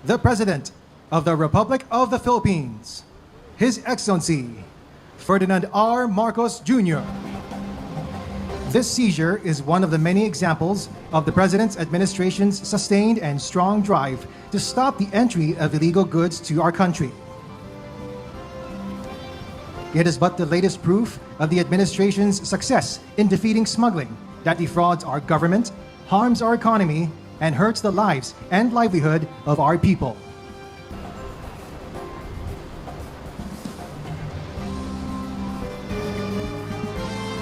the President of the Republic of the Philippines, His Excellency Ferdinand R. Marcos Jr. This seizure is one of the many examples of the President's administration's sustained and strong drive to stop the entry of illegal goods to our country. It is but the latest proof of the administration's success in defeating smuggling that defrauds our government, harms our economy, and hurts the lives and livelihood of our people.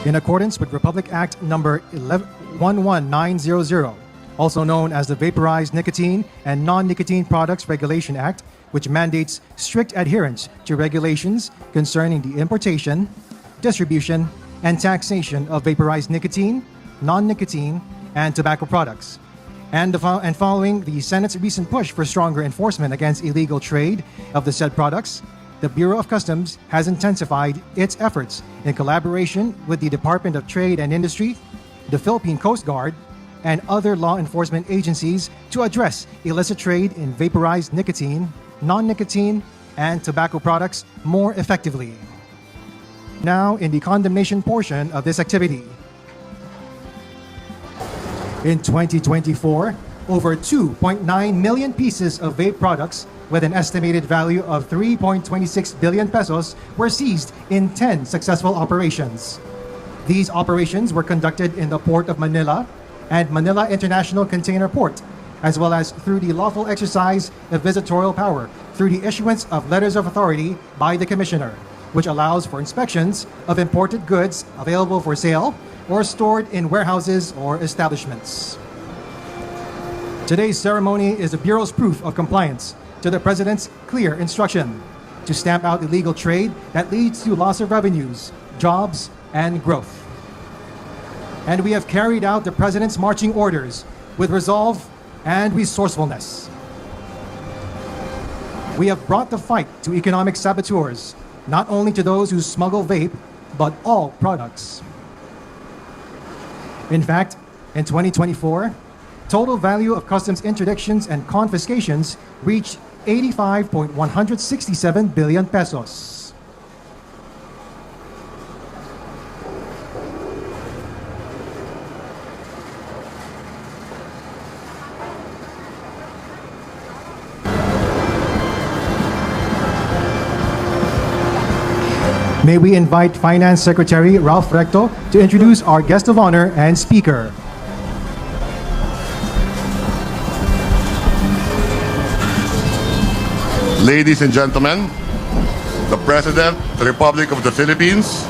In accordance with Republic Act number 11900, also known as the Vaporized Nicotine and Non-Nicotine Products Regulation Act, which mandates strict adherence to regulations concerning the importation, distribution, and taxation of vaporized nicotine, non-nicotine, and tobacco products. And following the Senate's recent push for stronger enforcement against illegal trade of the said products, the Bureau of Customs has intensified its efforts in collaboration with the Department of Trade and Industry, the Philippine Coast Guard, and other law enforcement agencies to address illicit trade in vaporized nicotine, non-nicotine, and tobacco products more effectively. Now, in the condemnation portion of this activity. In 2024, over 2.9 million pieces of vape products with an estimated value of 3.26 billion pesos were seized in 10 successful operations. These operations were conducted in the Port of Manila and Manila International Container Port, as well as through the lawful exercise of visitorial power through the issuance of letters of authority by the Commissioner, which allows for inspections of imported goods available for sale or stored in warehouses or establishments. Today's ceremony is the Bureau's proof of compliance to the President's clear instruction to stamp out illegal trade that leads to loss of revenues, jobs, and growth. And we have carried out the President's marching orders with resolve and resourcefulness. We have brought the fight to economic saboteurs, not only to those who smuggle vape, but all products. In fact, in 2024, total value of customs interdictions and confiscations reached 85.167 billion pesos. May we invite Finance Secretary Ralph Recto to introduce our guest of honor and speaker. Ladies and gentlemen, the President of the Republic of the Philippines,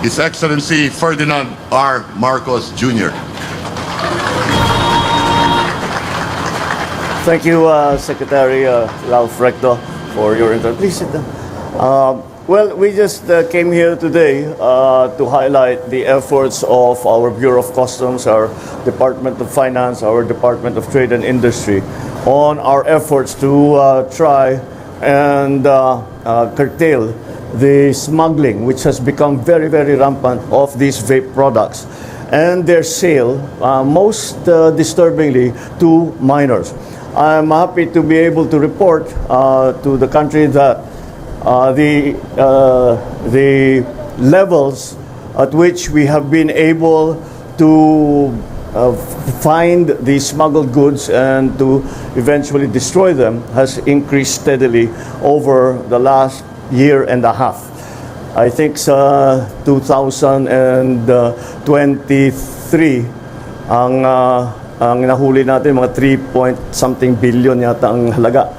His Excellency Ferdinand R. Marcos Jr. Thank you, Secretary Ralph Recto, for your interview. Please sit down. Well, we just came here today to highlight the efforts of our Bureau of Customs, our Department of Finance, our Department of Trade and Industry on our efforts to try and curtail the smuggling, which has become very, very rampant of these vape products and their sale, most disturbingly, to minors. I'm happy to be able to report to the country that the levels at which we have been able to find these smuggled goods and to eventually destroy them has increased steadily over the last year and a half. I think sa 2023 ang nahuli natin mga 3 billion yata ang halaga.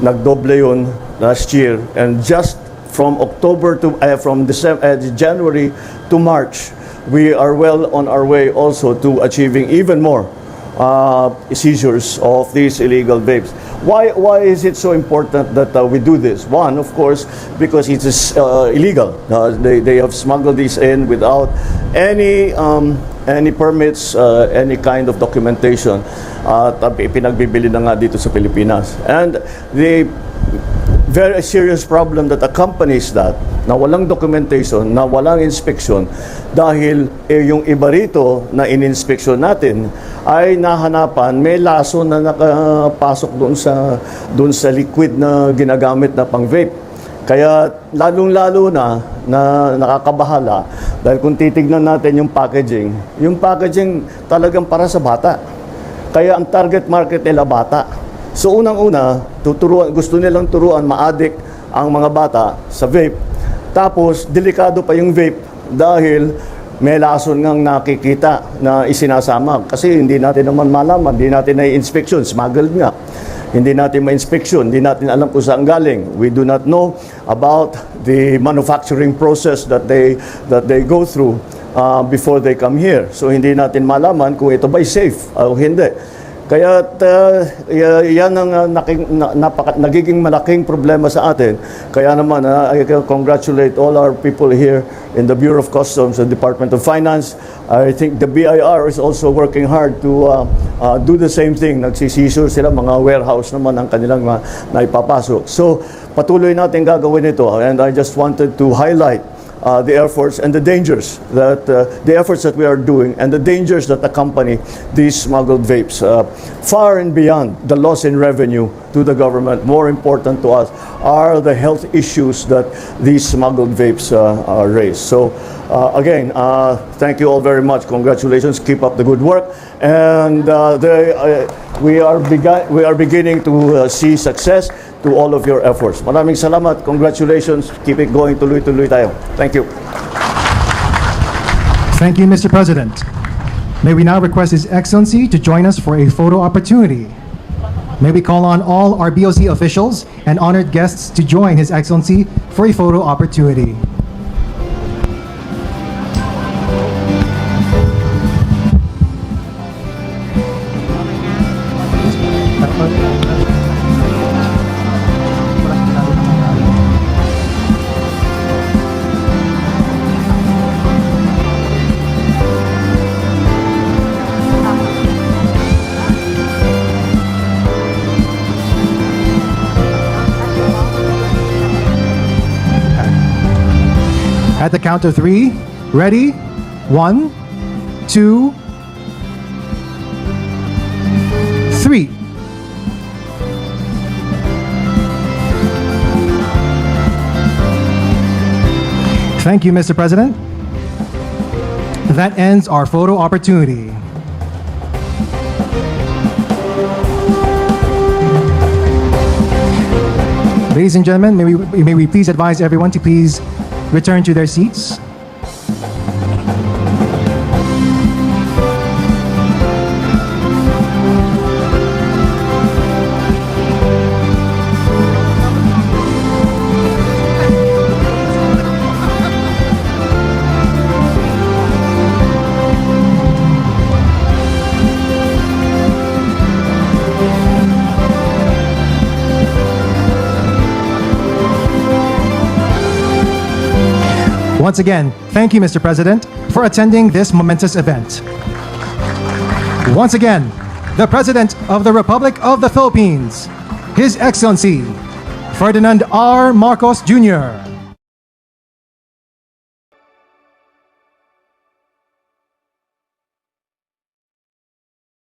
Nagdoble yun last year, and just from January to March, we are well on our way also to achieving even more seizures of these illegal vapes. Why is it so important that we do this? One, of course, because it is illegal. They have smuggled these in without any permits, any kind of documentation. Pinagbibili na nga dito sa Pilipinas. And the very serious problem that accompanies that, na walang documentation, na walang inspection, dahil yung iba rito na in-inspection natin ay nahanapan, may laso na nakapasok doon sa liquid na ginagamit na pang-vape. Kaya lalong-lalo na nakakabahala dahil kung titignan natin yung packaging talagang para sa bata. Kaya ang target market nila bata. So unang-una, gusto nilang turuan ma-addict ang mga bata sa vape. Tapos delikado pa yung vape dahil may lason ngang nakikita na isinasama. Kasi hindi natin naman malaman, hindi natin na-inspection, smuggled nga. Hindi natin ma-inspection, hindi natin alam kung saan galing. We do not know about the manufacturing process that they go through before they come here. So hindi natin malaman kung ito ba'y safe o hindi. Kaya yan ang nagiging malaking problema sa atin. Kaya naman, I congratulate all our people here in the Bureau of Customs and Department of Finance. I think the BIR is also working hard to do the same thing. Nagsisisure sila, mga warehouse naman ang kanilang naipapasok. So patuloy natin gagawin ito. And I just wanted to highlight the efforts and the dangers that the efforts that we are doing and the dangers that accompany these smuggled vapes. Far and beyond the loss in revenue to the government, more important to us are the health issues that these smuggled vapes raise. So again, thank you all very much. Congratulations. Keep up the good work. And we are beginning to see success to all of your efforts. Maraming salamat. Congratulations. Keep it going. Tuloy-tuloy tayo. Thank you. Thank you, Mr. President. May we now request His Excellency to join us for a photo opportunity. May we call on all our BOC officials and honored guests to join His Excellency for a photo opportunity. At the count of 3, ready? 1, 2, 3. Thank you, Mr. President. That ends our photo opportunity. Ladies and gentlemen, may we please advise everyone to please return to their seats. Once again, thank you, Mr. President, for attending this momentous event. Once again, the President of the Republic of the Philippines, His Excellency, Ferdinand R. Marcos Jr.